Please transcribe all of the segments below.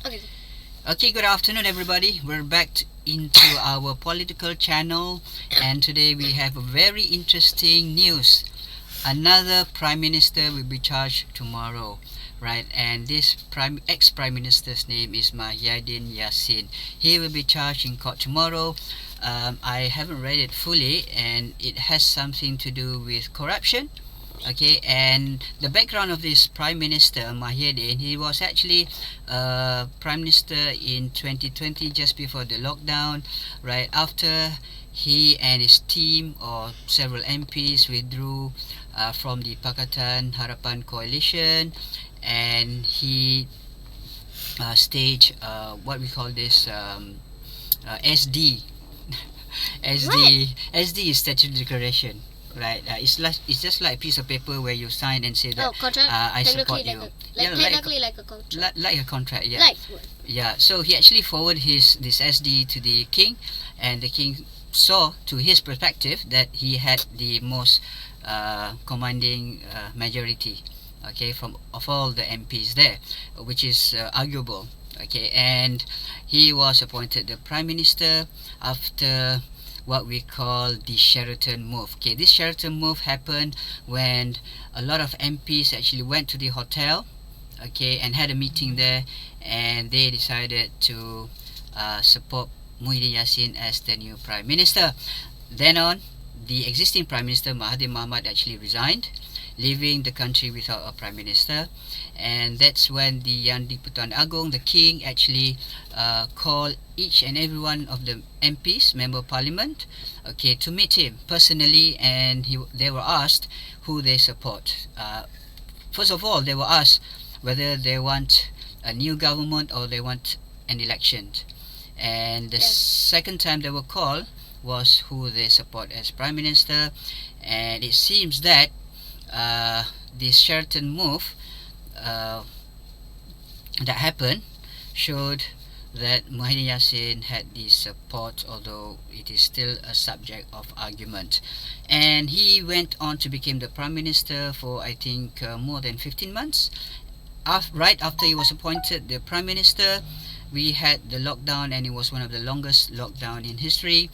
Okay. Okay, good afternoon, everybody. We're back into our political channel, and today we have a very interesting news. Another prime minister will be charged tomorrow, right? And this ex-prime minister's name is Mahiaddin Yassin. He will be charged in court tomorrow. I haven't read it fully, and it has something to do with corruption. Okay, and the background of this prime minister Mahiaddin, he was actually prime minister in 2020, just before the lockdown, right after he and his team or several MPs withdrew from the Pakatan Harapan coalition, and he staged what we call this SD. What? SD is statutory declaration, right? It's just like a piece of paper where you sign and say that Oh, contract. I support Technically, you. like Yeah, technically like a contract. like a contract. Yeah, Like. yeah. So he actually forwarded his this SD to the king, and the king saw, to his perspective, that he had the most commanding majority, okay, from of all the MPs there, which is arguable. Okay, and he was appointed the prime minister after what we call the Sheraton move. Okay, this Sheraton move happened when a lot of MPs actually went to the hotel, okay, and had a meeting there, and they decided to support Muhyiddin Yassin as the new prime minister. Then on, the existing prime minister Mahathir Mohamad actually resigned, leaving the country without a prime minister, and that's when the Yang di-Pertuan Agong, the king, actually called each and every one of the MPs, member of parliament, okay, to meet him personally, and they were asked who they support. First of all, they were asked whether they want a new government or they want an election, and the Yes. second time they were called was who they support as prime minister, and it seems that this Sheraton move uh, that happened showed that Muhyiddin Yassin had the support, although it is still a subject of argument. And he went on to become the prime minister for, I think, more than 15 months. Right after he was appointed the prime minister, we had the lockdown, and it was one of the longest lockdown in history.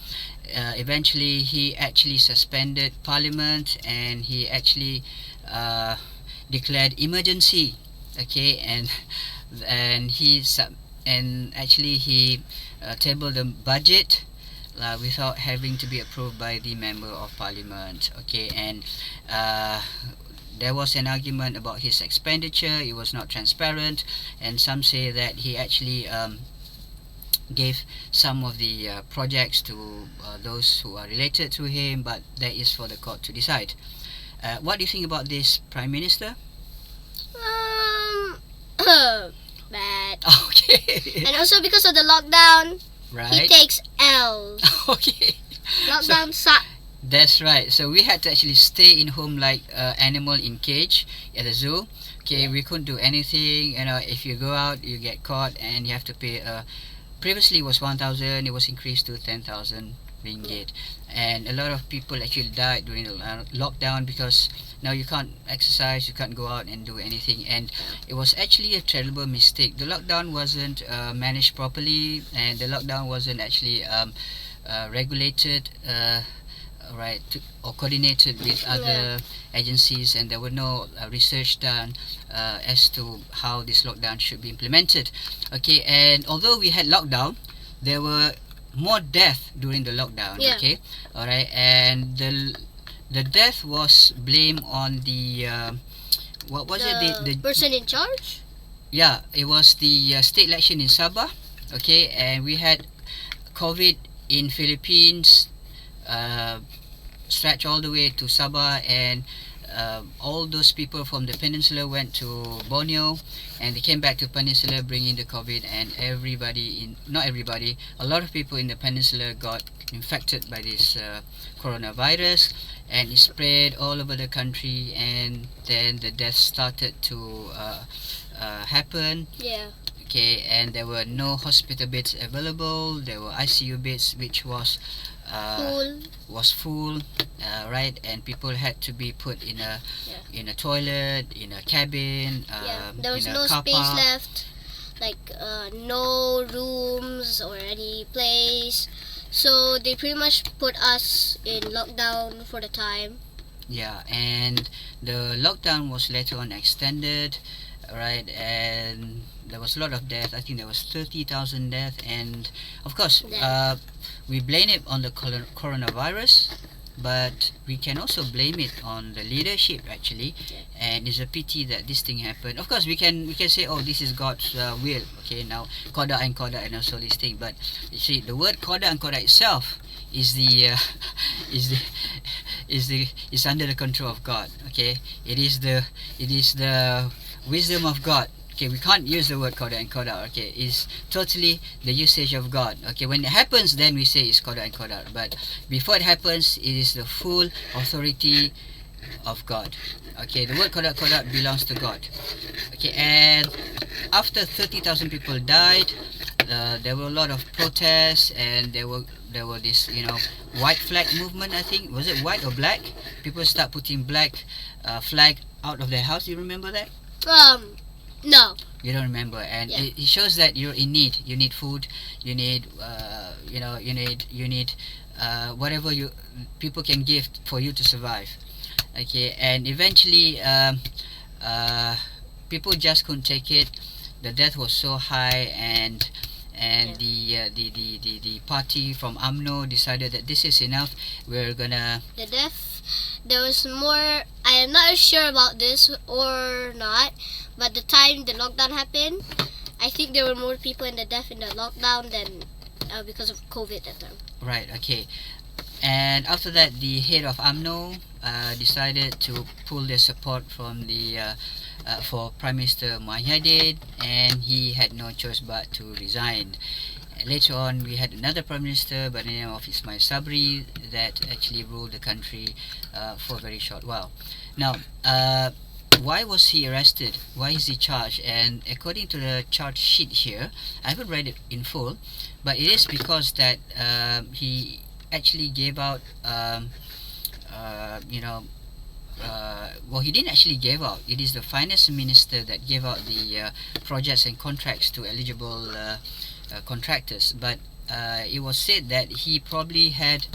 Eventually, he actually suspended parliament, and he actually uh, declared emergency. Okay, and and actually he tabled the budget without having to be approved by the member of parliament. Okay, and uh, there was an argument about his expenditure. It was not transparent, and some say that he actually gave some of the projects to those who are related to him, but that is for the court to decide. What do you think about this prime minister? Bad. Okay. And also because of the lockdown, he Right. takes L's. Okay. Lockdown suck. That's right. So we had to actually stay in home like animal in cage at the zoo. Okay, Yeah. we couldn't do anything. You know, if you go out, you get caught, and you have to pay. Previously, it was 1,000. It was increased to 10,000 ringgit, and a lot of people actually died during the lockdown because now you can't exercise, you can't go out and do anything, and it was actually a terrible mistake. The lockdown wasn't managed properly, and the lockdown wasn't actually regulated. Right, or coordinated with other agencies, and there were no research done as to how this lockdown should be implemented. Okay, and although we had lockdown, there were more death during the lockdown. Yeah. Okay, all right, and the death was blamed on the what was it, The person in charge. yeah, it was the state election in Sabah. Okay, and we had COVID in Philippines, uh, stretch all the way to Sabah, and all those people from the peninsula went to Borneo, and they came back to peninsula bringing the COVID, and everybody in not everybody, a lot of people in the peninsula got infected by this coronavirus, and it spread all over the country, and then the deaths started to happen. Yeah. Okay, and there were no hospital beds available. There were ICU beds which uh, Cool. was full, right? And people had to be put Yeah. in a toilet, in a cabin, Yeah. There was in a no car space park. left. like no rooms or any place. So they pretty much put us in lockdown for the time. Yeah, and the lockdown was later on extended, right? And there was a lot of death. I think there was 30,000 death, and of course, Death. we blame it on the coronavirus, but we can also blame it on the leadership actually. And it's a pity that this thing happened. Of course, we can say, oh, this is God's will. Okay, now Koda and Koda and also this thing, but you see, the word Koda and Koda itself is the is the is under the control of God. Okay, it is the wisdom of God. Okay, we can't use the word Koda and Koda. Okay, it's totally the usage of God. Okay, when it happens, then we say it's Koda and Koda. But before it happens, it is the full authority of God. Okay, the word Koda Koda belongs to God. Okay, and after 30,000 people died, there were a lot of protests, and there were this white flag movement. I think, was it white or black? People start putting black flag out of their house. You remember that? No. You don't remember, and Yeah. it shows that you're in need. You need food. You need you need whatever you people can give for you to survive. Okay, and eventually people just couldn't take it. The death was so high, and the party from AMNO decided that this is enough. We're gonna The death. There was more. I am not sure about this or not, but the time the lockdown happened, I think there were more people in the death in the lockdown than because of COVID that time. right. Okay, and after that, the head of AMNO decided to pull their support from the for Prime Minister Mahiaddin, and he had no choice but to resign. Later on, we had another Prime Minister by the name of Ismail Sabri that actually ruled the country for a very short while. Now, why was he arrested? Why is he charged? And according to the charge sheet here, I haven't read it in full, but it is because that he actually gave out, well, he didn't actually give out. It is the finance minister that gave out the projects and contracts to eligible contractors. But it was said that he probably had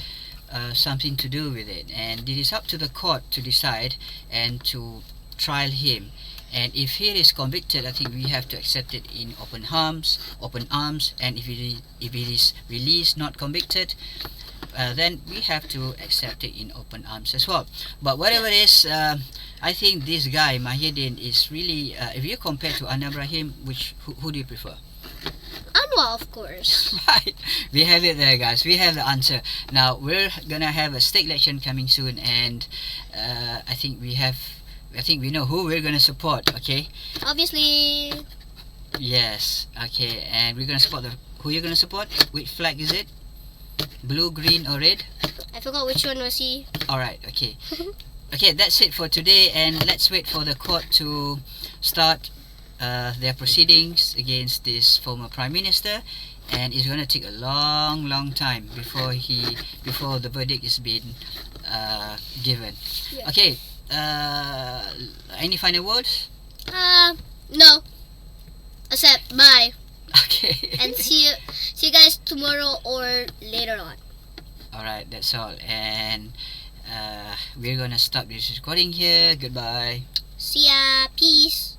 something to do with it, and it is up to the court to decide and to trial him. And if he is convicted, I think we have to accept it in open arms. And if it is released not convicted, then we have to accept it in open arms as well. But whatever it is, I think this guy Mahiaddin is really, if you compare to Anna Ibrahim, who do you prefer? Anwar, of course. Right, we have it there, guys. We have the answer. Now we're gonna have a state election coming soon, and I think we know who we're gonna support. Okay. Obviously, Yes. Okay, and we're gonna support who you're gonna support. Which flag is it? Blue, green, or red? I forgot which one was he. All right. Okay. Okay, that's it for today, and let's wait for the court to start their proceedings against this former prime minister, and it's going to take a long time before the verdict is being given. Yeah. Okay. Any final words? No. Except bye. Okay. And see you guys tomorrow or later on. All right, that's all, and we're gonna stop this recording here. Goodbye. See ya. Peace.